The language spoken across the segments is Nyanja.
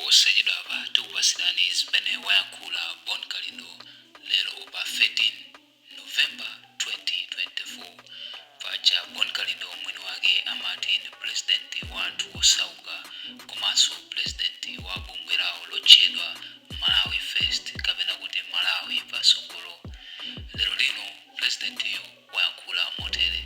posachedwa apa tikupatsirani zimene wayankhula Bon Kalindo lero pa 13 November 2024 paja Bon Kalindo mwini wake amati ndi president wa anthu osauka komanso president wa bungwe lawo lotchedwa Malawi First kapena kuti Malawi Patsogolo. Lero lino presidentiyo wayankhula motere,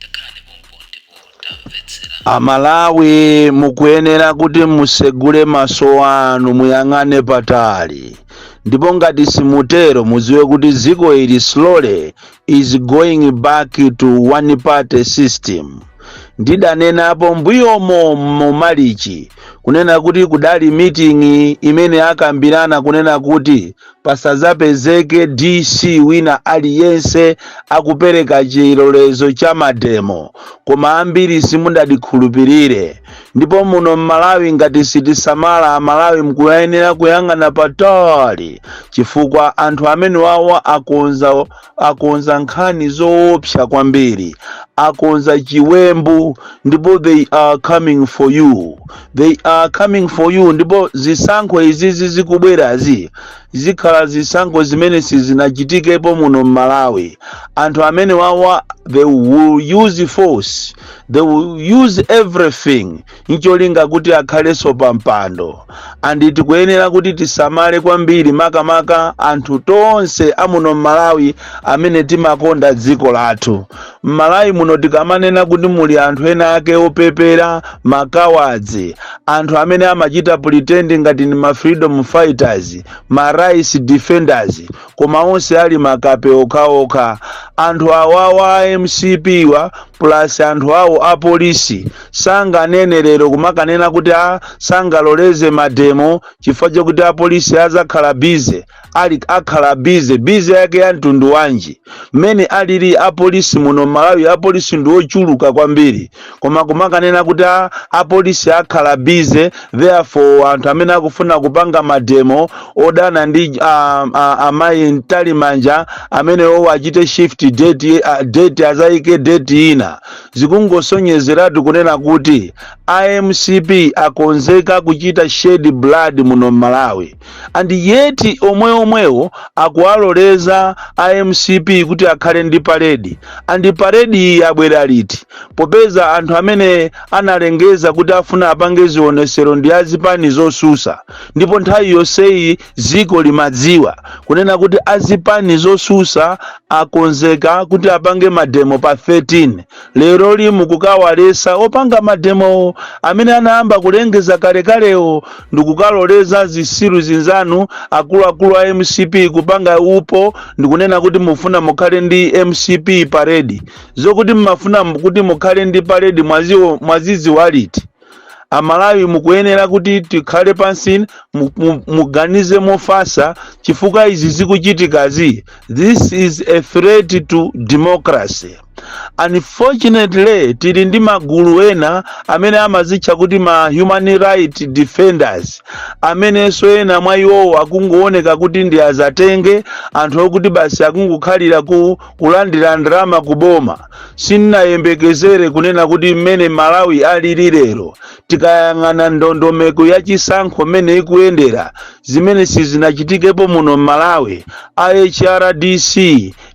takhalani pompo ndipo tamvetsera. Amalawi mukuyenera kuti musegule maso anu muyang'ane patali, ndipo ngati simutero muziwe kuti dziko ili slowly is going back to one party system. Ndidanenapo mbuyomo momalichi kunena kuti kudali meeting imene akambirana kunena kuti pasazapezeke DC wina aliyense akupereka chilolezo cha mademo, koma ambiri simudadikhulupirire. Ndipo muno Malawi ngati sitisamala, Malawi mkuyenera kuyang'ana patali chifukwa anthu amene wawa akonza nkhani zoopsa kwambiri, akonza chiwembu, ndipo they are coming for you, they are coming for you. Ndipo zisankho izizi zikubwerazi zikhala zisankho zimene sizinachitikepo muno Malawi. Anthu amene wawa they will use force, they will use everything ncholinga kuti akhaleso pa mpando. Andi tikuyenera kuti tisamale kwambiri makamaka anthu tonse amuno Malawi amene timakonda dziko lathu. Malawi muno tikamanena kuti muli anthu ena ake opepera, makawadzi, anthu amene amachita pretend ngati ni ma freedom fighters, ma rights defenders, koma onse ali makape okhaokha. Anthu awawa MCP wa plus anthu awo a polisi sanganene lero kumakanena kuti sangaloleze mademo chifukwa chokuti a polisi azakhala busy, ali akhala busy yake ya mtundu wanji. Mmene alili a polisi muno Malawi, a polisi ndi ochuluka kwambiri, koma kumakanena kuti a polisi akhala busy, therefore anthu amene akufuna kupanga mademo odana ndi amayi mtalimanja amene owo achite shift date azayike date ina, zikungosonyezeratu kunena kuti IMCP akonzeka kuchita shed blood muno Malawi. And yeti omwewo akuwaloleza IMCP kuti akhale ndi parade. And parade iyi yabwera liti? Popeza anthu amene analengeza kuti afuna apange zionesero ndi azipani zosusa, ndipo nthawi yonseyi ziko limadziwa kunena kuti azipani zosusa akonzeka kuti apange mademo pa 13. Lero limu kukawalesa opanga mademo amene anayamba kulengeza kalekalewo ndikukaloleza zisiru zinzanu akuluakulu a MCP kupanga upo ndikunena kuti mufuna mukhale ndi MCP parade. Zokuti mmafuna kuti mukhale ndi parade mwazizi waliti. Amalawi mukuyenera kuti tikhale pansi muganize mofasa chifukwa izi zikuchitikazi. This is a threat to democracy. Unfortunately tili ndi magulu ena amene amazitcha kuti ma human right defenders, amenenso ena mwa iwowo akungooneka kuti ndi azatenge anthu okuti basi akungokhalira kulandira ndalama kuboma. Sinnayembekezere kunena kuti mmene Malawi alili lero tikayang'ana ndondomeko ya chisankho mmene ikuyendera, zimene sizinachitikepo muno Malawi. HRDC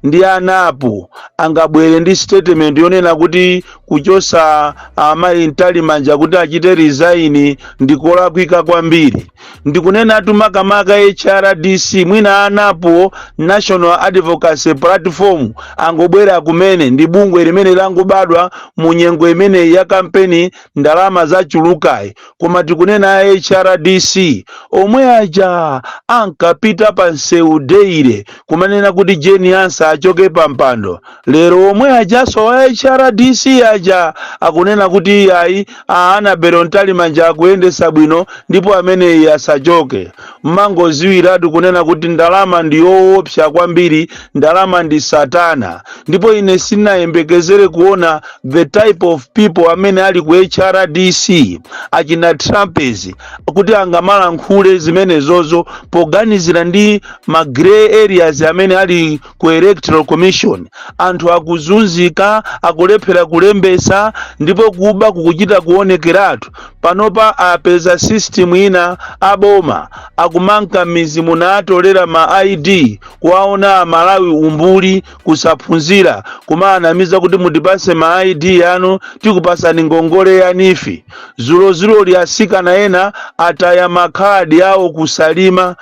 ndi ANAPU angabwere ndi statement yonena kuti kuchosa amayi mtalimanja kuti achite resign ndikolakwika kwambiri. Ndikunena makamaka HRDC mwina ANAPU National Advocacy Platform angobwera kumene ndi bungwe limene langobadwa mu nyengo imene ya kampeni ndalama zachulukai, koma tikunena HRDC omwe aja ankapita pa nseu deire kumanena kuti Jeni Ansa achoke pa mpando. Lero omwe ajaso wa HRDC aja akunena kuti ayi Annabel Ntalimanja akuyendesa bwino ndipo amene asachoke. Mmangoziwiratu kunena kuti ndalama ndi yoopsa kwambiri, ndalama ndi satana. Ndipo ine sinayembekezere kuona the type of people amene ali ku HRDC, achina Trumpers kuti angamalankhule zimenezozo poganizira ndi ma grey areas amene ali ku electoral commission. Anthu akuzunzika, akulephera kulembesa, ndipo kuba kukuchita kuonekeratu. Panopa apeza system ina aboma akumanka mizi munatolera ma ID kuwaona Amalawi umbuli kusaphunzira kumanamiza kuti mutipase ma ID yanu tikupasani ngongole yanifi. Zulo lyasikana ena ataya makhadi yawo kusalima,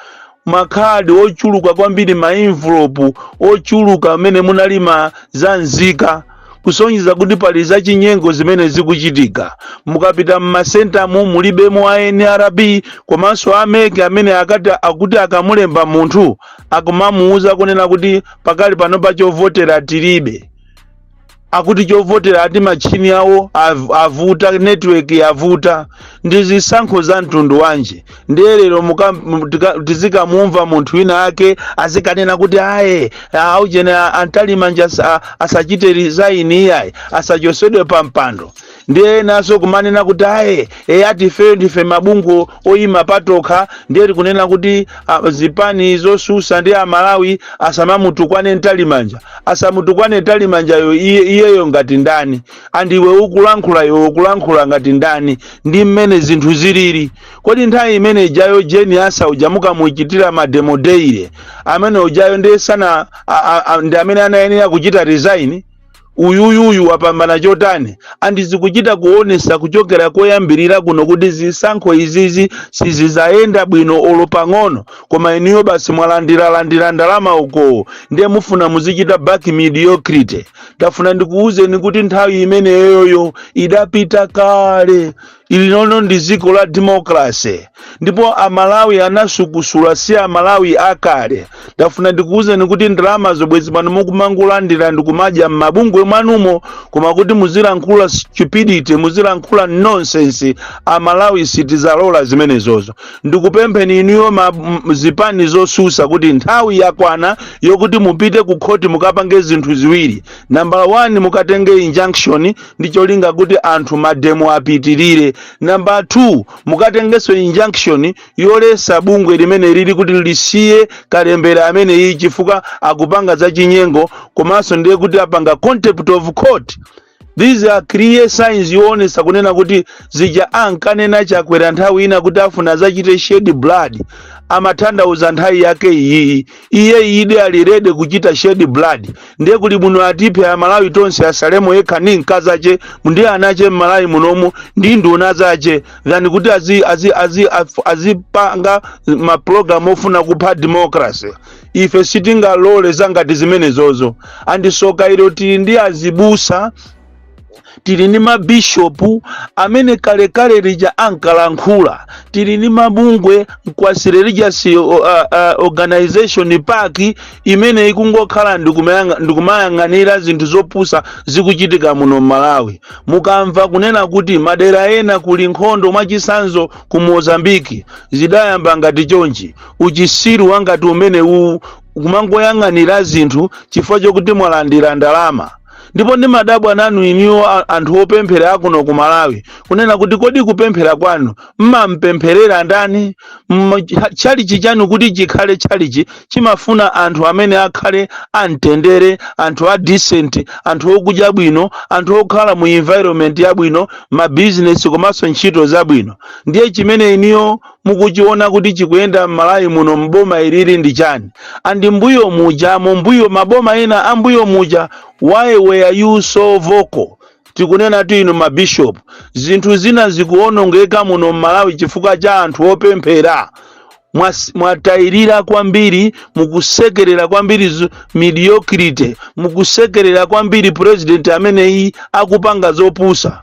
makhadi ochuluka kwambiri, ma envelope ochuluka amene munalima zanzika, kusonyeza kuti pali za chinyengo zimene zikuchitika. Mukapita mmasenta mulibemo a NRB komanso ameke amene akuti akamulemba munthu akumamuuza kunena kuti pakali pano pa chovotera tilibe, akuti chovotera ati machini yawo avuta, network yavuta. Ndi zisankho za mtundu wanje. Ndiye lero tizikamumva munthu wina ake azikanena kuti aye aujene antalimanja asachite resign iyayi, asachosedwe pa mpando. Ndiye naso kumanena kuti aye ati ndife mabungo oyima patokha, ndiye tikunena kuti zipani zosusa ndi Amalawi asamamutukwane ntalimanja. Asamutukwane ntalimanja iyeyo ngati ndani? Andiwe ukulankhula ngati ndani? Ndi mmene zinthu zilili. Kodi nthawi imene ijayo Jeni Asa ujamuka muchitira mademodeire amene ujayo ndiye sana ndi amene anayenera kuchita resign? Uyuyu wapambana chotani? Andizikuchita kuonesa kuchokera koyambirira kuno kuti zisankho izizi sizizayenda bwino olopang'ono, koma iniyo basi mwalandira ndalama uko ndiye mufuna muzichita back mediocrity. Tafuna ndikuuzeni kuti nthawi imene yoyo idapita kale. Ilinono ndi dziko la democracy, ndipo Amalawi anasukusula si Amalawi akale. Tafuna ndikuuzeni kuti ndalama zobwezi pano mukumangulandira ndikumadya m'mabungwe mwanumo, koma kuti muzilankhula stupidity, muzilankhula nonsense, Amalawi sitizalola zimenezozo. Ndikupempheni inuyo zipani zosusa kuti nthawi yakwana yokuti mupite ku court mukapange zinthu ziwiri. Number 1, mukatenge injunction ndi cholinga kuti anthu mademo apitirire. Number 2, mukatengeso injunction yolesa bungwe limene lili kuti lisiye kalembera amene iyi chifukwa akupanga za chinyengo, komanso ndiye kuti apanga contempt of court. These are clear signs yoonesa kunena kuti zija ankanena chakwera nthawi ina kuti afuna zachite shed blood. Amatanthauza nthawi yake iyi. Iye ide alirede kuchita shed blood. Ndiye kuli muno atipe Amalawi tonse asalemo yekha ndi nkazache, ndi anache Malawi munomu ndi nduna zache, than kuti azipanga ma program ofuna kupha democracy. Ife sitingalole zangati zimenezozo. Andisoka ilo tili ndi azibusa, tili ni mabishopu amene kale lija ankalankhula, tili ni mabungwe Nkwasi Religious Organization Park imene ikungokhala ndikumayang'anira zinthu zopusa zikuchitika muno Malawi. Mukamva kunena kuti madera ena kuli nkhondo mwachisanzo ku Mozambiki, zidayamba ngati chonchi, uchisiru wangati umene kumangoyang'anira zinthu chifukwa chokuti mwalandira ndalama. Ndipo ndi madabwa nanu iniyo anthu opemphera akuno ku Malawi kunena kuti kodi kupemphera kwanu mmampempherera ndani? Chalichi chanu kuti chikhale chalichi chimafuna anthu amene akhale amtendere, anthu a decent, anthu okudya bwino, anthu okhala mu environment yabwino, ma business komanso ntchito zabwino. Ndiye chimene iniyo mukuchiona kuti chikuyenda Malawi muno mboma ilili ndi chani? Andi mbuyo muja, mbuyo maboma ena ambuyo muja, why were you so vocal? Tikunena tu ino mabishop, zinthu zina zikuonongeka muno Malawi chifukwa cha anthu opemphera. Mwatayirira kwambiri, mukusekerera kwambiri mediocrity, mukusekerera kwambiri president amene akupanga zopusa.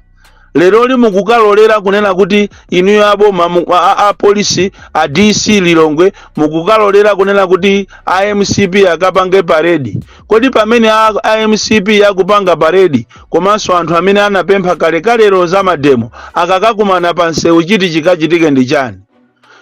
Lero li mukukalolera kunena kuti inuyo aboma a polisi a DC Lilongwe mukukalolera kunena kuti IMCP akapange parade. Kodi pamene IMCP yakupanga parade komanso anthu amene anapempha kale za mademo akakakumana pansewu chiti chikachitike ndi chani?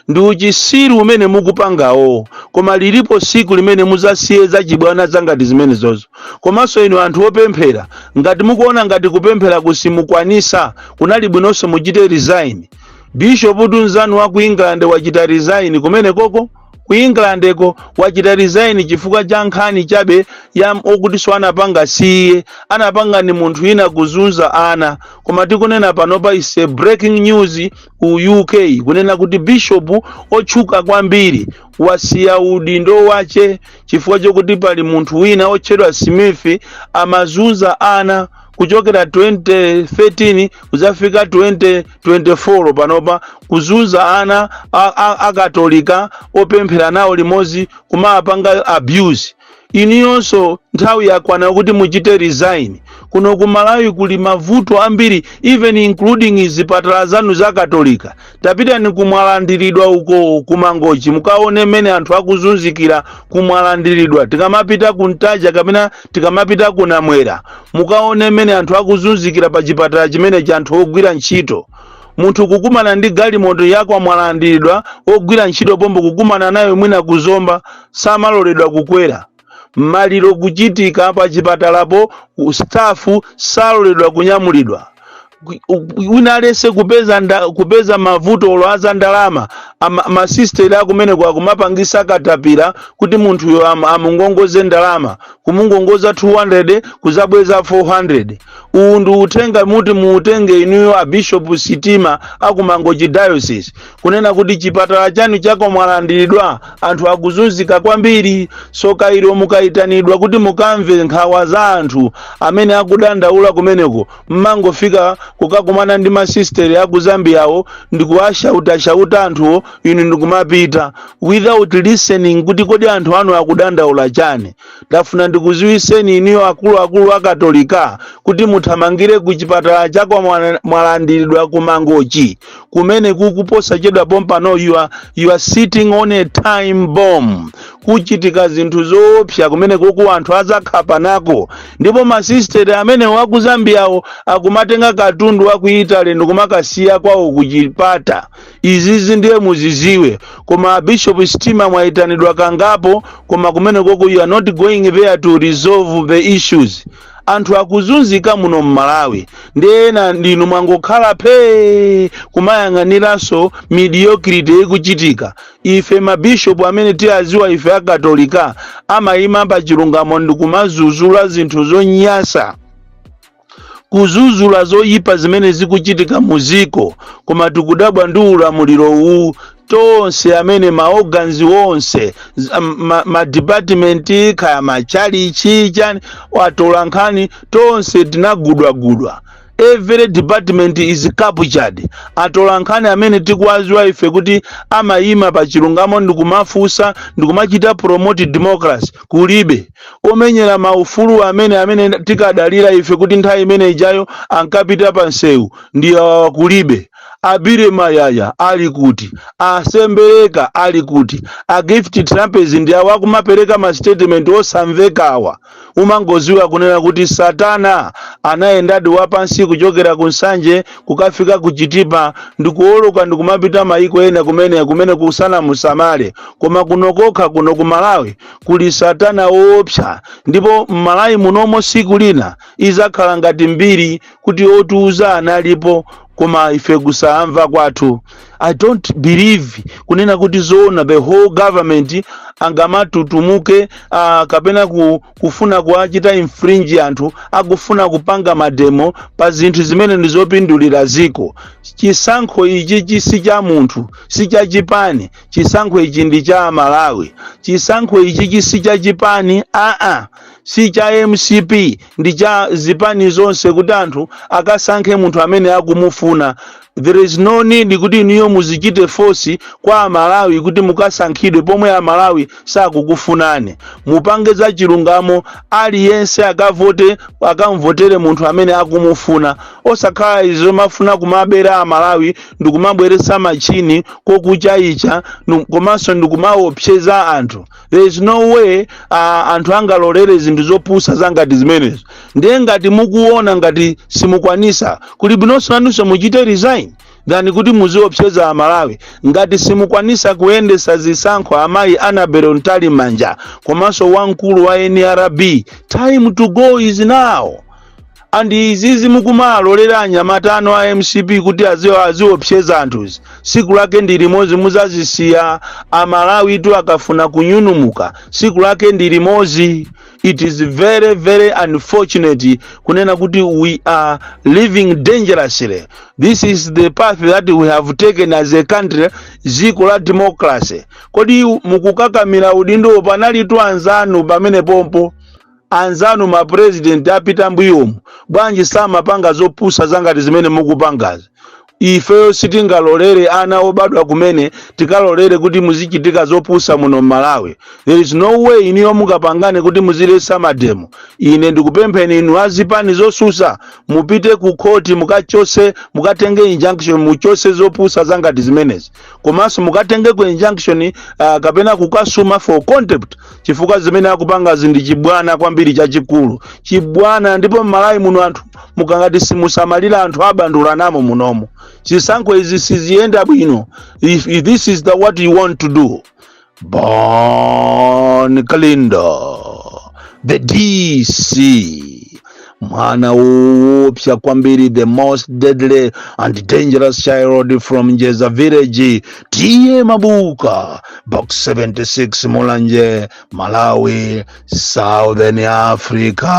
Ndi uchisiru umene mukupangawo, koma lilipo siku limene muzasiye za chibwana zangati zimenezozo. Komanso inu anthu opemphera, ngati mukuona ngati kupemphera kusimukwanisa, kunali bwinonso muchite resign. Bishop Tunzanu wa ku England wachita resign kumene koko ku England eko wachita resign chifukwa cha nkhani chabe ya okuti so anapanga siye anapanga ni munthu ina kuzunza ana koma tikunena panopa is a breaking news ku UK kunena kuti bishop otchuka kwambiri wasiya udindo wache chifukwa chokuti pali munthu wina otchedwa Smith amazunza ana kuchokera 2013 kuzafika 2024 panopa kuzunza ana akatolika opemphera nawo limozi kumapanga abuse. Iniyonso nthawi yakwana kuti muchite resign. Kuno ku Malawi kuli mavuto ambiri even including zipatala zanu za katolika. Tapita ni kumwalandiridwa uko kumangochi mukaone mene anthu akuzunzikira kumwalandiridwa. Tikamapita kuntaja kapena tikamapita kunamwera mukaone mene anthu akuzunzikira pa chipatala chimene cha anthu ogwira ntchito. Munthu kukumana ndi galimoto yako amwalandiridwa ogwira ntchito pombo kukumana nayo mwina kuzomba samaloledwa kukwera. Maliro kuchitika pa chipatalapo stafu saloledwa kunyamulidwa. Unalese kupeza mavuto olwaza ndalama masisteri akumene kwa kumapangisa katapira kuti munthu yo amungongoze ndalama kumungongoza 200 kuzabweza 400. Undu utenga muti muutenge inuyo a Bishop Sitima akumangochi diocese kunena kuti chipatala chanu chako mwalandiridwa anthu akuzunzika kwambiri soka ilo mukaitanidwa kuti mukamve nkhawa za anthu amene akudandaula kumeneko mmangofika kukakumana ndi masisteri aku Zambiawo ndikuwashauta anthu inu ndikumapita without listening kuti kodi anthu anu akudandaula chani. Ndafuna ndikuziwiseni iniyo akulu akatolika kuti muthamangire ku chipatala chako mwalandiridwa kumangochi kumene kukuposa chedwa pompano you are sitting on a time bomb. Kuchitika zinthu zoopsa kumene kuku anthu azakhapa nako ndipo masisteri amene waku Zambiawo akumatenga katundu wa ku Italy ndikumakasiya kwawo kuchipata. Izizi ndiye muziziwe koma Bishop Sitima mwaitanidwa kangapo koma kumene kuku you are not going there to resolve the issues. Anthu akuzunzika muno Malawi ndena ndinu mwangokhala pe kumayang'aniranso mediocrity ikuchitika. Ife mabishop amene tiaziwa ife akatolika amayima pa chilungamo ndikumazuzula zinthu zonyasa kuzuzula zoyipa zimene zikuchitika muziko koma tikudabwa ndi ulamuliro uwu tonse amene maorgans wonse ma department kaya machalichi chani watola nkhani tonse tinagudwagudwa. Every department is captured. Atola nkhani amene tikuwaziwa ife kuti amayima pa chilungamo ndikumafusa ndikumachita promote democracy kulibe. Omenyera maufulu amene tikadalira ife kuti nthawi imene ijayo ankapita pa nsewu ndiyo kulibe. Abire Mayaya ali kuti, Asembereka ali kuti, a Gift Trumpets ndi awakumapereka ma statement osamvekawa. Umangoziwa kunena kuti Satana anaendadi wapansi kuchokera kunsanje kukafika kuchitipa ndikuoloka ndikumapita maiko ena kumene kusana musamale koma kunokoka kuno ku Malawi kuli Satana woopsa ndipo Malawi munomo siku lina izakhala ngati mbiri kuti otuuza analipo koma ife kusamva kwathu. I don't believe kunena kuti zoona the whole government angamatutumuke kapena kufuna kuachita infringe anthu akufuna kupanga mademo pa zinthu zimene ndizopindulira ziko. Chisankho ichi si cha munthu si cha chipani. Chisankho ichi ndi cha Malawi. Chisankho ichi si cha chipani si cha MCP ndi cha zipani zonse kuti anthu akasankhe munthu amene akumufuna. There is no need kuti niyo muzichite force kwa Malawi kuti mukasankhidwe pomwe Malawi sakukufunane. Mupange za chilungamo aliyense akamvotere munthu amene akumufuna. Osakhala izo mafuna kumabera Malawi ndikumabweresa machini kokuchaicha komanso ndikumaopseza anthu. There is no way anthu angalolere zinthu zopusa zangati zimenezo. Ndiye ngati mukuona ngati simukwanisa kuli bwinonso nanunso muchite resign than kuti muziopseza Malawi. Ngati simukwanisa kuendesa zisankho amayi Annabel Ntalimanja komanso wamkulu wa NRB, time to go is now. andi izizi mukumalolera anyamata anu a MCP kuti aziopseza anthuzi siku lake ndi limodzi muzazisiya amalawi tu akafuna kunyunumuka siku lake ndi limodzi. It is very very unfortunate kunena kuti we are living dangerously. This is the path that we have taken as a country, ziko la democracy. Kodi mukukakamira udindo panali tu anzanu pamene pompo anzanu ma president apita mbuyomu bwanji samapanga zopusa zangati zimene mukupangazi. Ifeyo sitingalolere ana obadwa kumene tikalolere kuti muzichitika zopusa muno Malawi. There is no way iniyo mukapangane kuti muzilesa mademo. Ine ndikupempheni inu azipani zosusa mupite ku court mukachose mukatenge injunction muchose zopusa zangati zimenezi. Komanso mukatenge ku injunction kapena kukasuma for contempt chifukwa zimene akupanga zindi chibwana kwambiri chachikulu. Chibwana ndipo Malawi muno anthu mukangati simusamalira anthu abandula namo munomo. Chisankho izi sizienda bwino. If this is what you want to do. Bon Kalindo, the DC, mwana woopsa kwambiri, the most deadly and dangerous child from Njeza village, T.A. Mabuka, box 76 Mulanje, Malawi, Southern Africa.